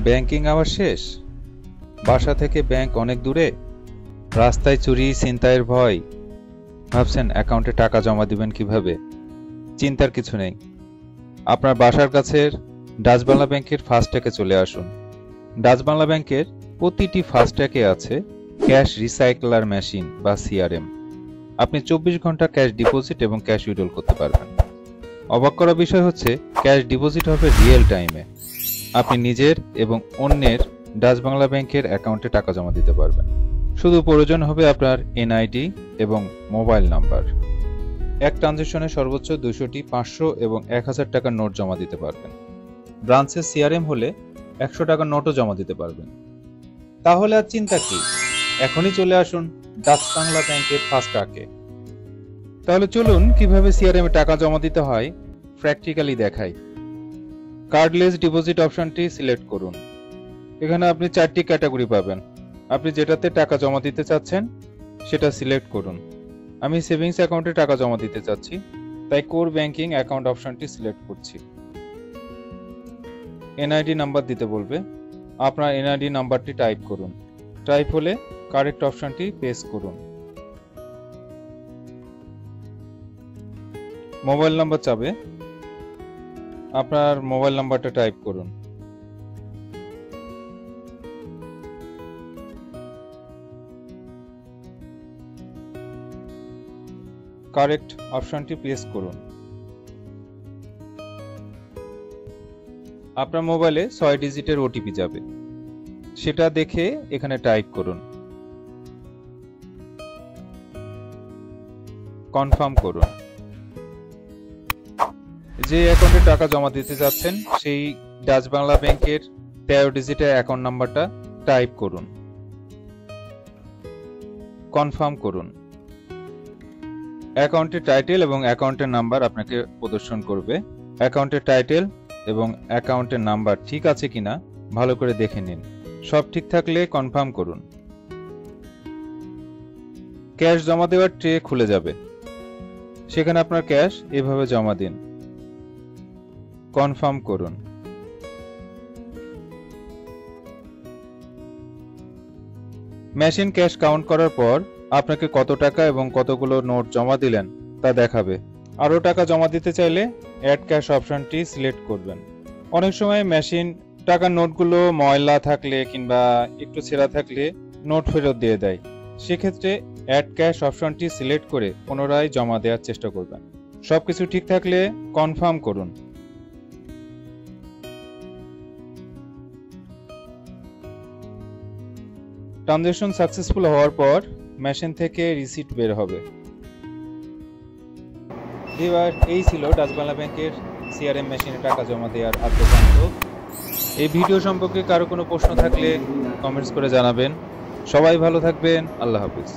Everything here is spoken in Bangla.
ব্যাংকিং আওয়ার শেষ? বাসা থেকে ব্যাংক অনেক দূরে, রাস্তায় চুরি ছিনতাইয়ের ভয়, ভাবছেন অ্যাকাউন্টে টাকা জমা দিবেন কিভাবে? চিন্তার কিছু নেই। আপনার বাসার কাছের ডাচ বাংলা ব্যাংকের ফাস্ট্যাগে চলে আসুন। ডাচ বাংলা ব্যাংকের প্রতিটি ফাস্ট্যাগে আছে ক্যাশ রিসাইক্লার মেশিন বা CRM। আপনি 24 ঘন্টা ক্যাশ ডিপোজিট এবং ক্যাশ উইথড্রল করতে পারবেন। অবাক করা বিষয় হচ্ছে, ক্যাশ ডিপোজিট হবে রিয়েল টাইমে। আপনি নিজের এবং অন্যের ডাচ বাংলা ব্যাংকের অ্যাকাউন্টে টাকা জমা দিতে পারবেন। শুধু প্রয়োজন হবে আপনার NID এবং মোবাইল নাম্বার। এক ট্রানজ্যাকশনে সর্বোচ্চ 200টি 500 এবং 1000 টাকার নোট জমা দিতে পারবেন। ব্রাঞ্চে CRM হলে 100 টাকার নোটও জমা দিতে পারবেন। তাহলে আর চিন্তা কি? এখনই চলে আসুন ডাচ বাংলা ব্যাংকের ফাস্ট্যাগে। তাহলে চলুন কিভাবে CRM এ টাকা জমা দিতে হয় প্র্যাকটিক্যালি দেখাই। কার্ডলেস ডিপোজিট অপশনটি সিলেক্ট করুন। এখানে আপনি 4টি ক্যাটাগরি পাবেন। আপনি যেটাতে টাকা জমা দিতে চাচ্ছেন সেটা সিলেক্ট করুন। আমি সেভিংস অ্যাকাউন্টে টাকা জমা দিতে চাচ্ছি, তাই কোর ব্যাংকিং অ্যাকাউন্ট অপশনটি সিলেক্ট করছি। NID নাম্বার দিতে বলবে। আপনার NID নাম্বারটি টাইপ করুন। টাইপ হলে কারেক্ট অপশনটি প্রেস করুন। মোবাইল নাম্বার চাবে, আপনার মোবাইল নাম্বারটা টাইপ করুন। কারেক্ট অপশনটি প্রেস করুন। আপনার মোবাইলে 6 ডিজিটের OTP যাবে, সেটা দেখে এখানে টাইপ করুন। কনফার্ম করুন। যে অ্যাকাউন্টে টাকা জমা দিতে যাচ্ছেন সেই ডাচ বাংলা ব্যাংকের 13 ডিজিটের অ্যাকাউন্ট নাম্বারটা টাইপ করুন। কনফার্ম করুন। অ্যাকাউন্টের টাইটেল এবং অ্যাকাউন্টের নাম্বার আপনাকে প্রদর্শন করবে। অ্যাকাউন্টের টাইটেল এবং অ্যাকাউন্টের নাম্বার ঠিক আছে কিনা ভালো করে দেখে নিন। সব ঠিক থাকলে কনফার্ম করুন। ক্যাশ জমা দেওয়ার ট্রে খুলে যাবে, সেখানে আপনার ক্যাশ এভাবে জমা দিন। কনফার্ম করুন। মেশিন ক্যাশ কাউন্ট করার পর আপনাকে কত টাকা এবং কতগুলো নোট জমা দিলেন তা দেখাবে। আরও টাকা জমা দিতে চাইলে অ্যাড ক্যাশ অপশনটি সিলেক্ট করবেন। অনেক সময় মেশিন টাকার নোটগুলো ময়লা থাকলে কিংবা একটু ছেঁড়া থাকলে নোট ফেরত দিয়ে দেয়। সেক্ষেত্রে অ্যাড ক্যাশ অপশনটি সিলেক্ট করে পুনরায় জমা দেওয়ার চেষ্টা করবেন। সবকিছু ঠিক থাকলে কনফার্ম করুন। ট্রানজ্যাকশন সাকসেসফুল হওয়ার পর মেশিন থেকে রিসিট বের হবে। এবার এই ছিল ডাচ বাংলা ব্যাংকের CRM মেশিনে টাকা জমা দেওয়ার আদ্যপান্ত। এই ভিডিও সম্পর্কে কারো কোনো প্রশ্ন থাকলে কমেন্টস করে জানাবেন। সবাই ভালো থাকবেন। আল্লাহ হাফিজ।